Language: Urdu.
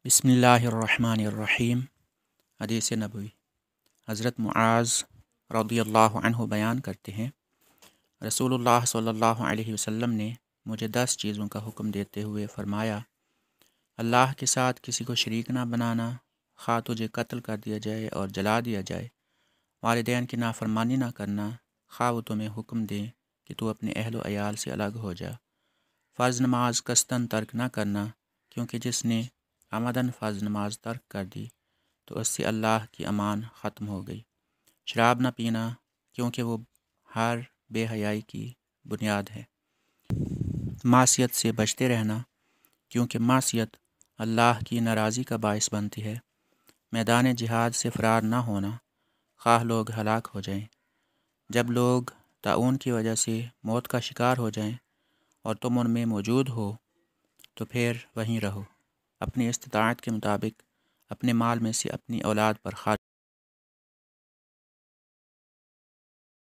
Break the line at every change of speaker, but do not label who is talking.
بسم اللہ الرحمن الرحیم۔ حدیث نبوی۔ حضرت معاذ رضی اللہ عنہ بیان کرتے ہیں، رسول اللہ صلی اللہ علیہ وسلم نے مجھے 10 چیزوں کا حکم دیتے ہوئے فرمایا، اللہ کے ساتھ کسی کو شریک نہ بنانا، خواہ تجھے قتل کر دیا جائے اور جلا دیا جائے، والدین کی نافرمانی نہ کرنا، خواہ وہ تمہیں حکم دیں کہ تو اپنے اہل و عیال سے الگ ہو جا، فرض نماز قصداً ترک نہ کرنا، کیونکہ جس نے عمداً فرض نماز ترک کر دی تو اس سے اللہ کی امان ختم ہو گئی، شراب نہ پینا، کیونکہ وہ ہر بے حیائی کی بنیاد ہے، معصیت سے بچتے رہنا، کیونکہ معصیت اللہ کی ناراضی کا باعث بنتی ہے، میدان جہاد سے فرار نہ ہونا، خواہ لوگ ہلاک ہو جائیں، جب لوگ طاعون کی وجہ سے موت کا شکار ہو جائیں اور تم ان میں موجود ہو تو پھر وہیں رہو، اپنی استطاعت کے مطابق اپنے مال میں سے اپنی اولاد پر خرچ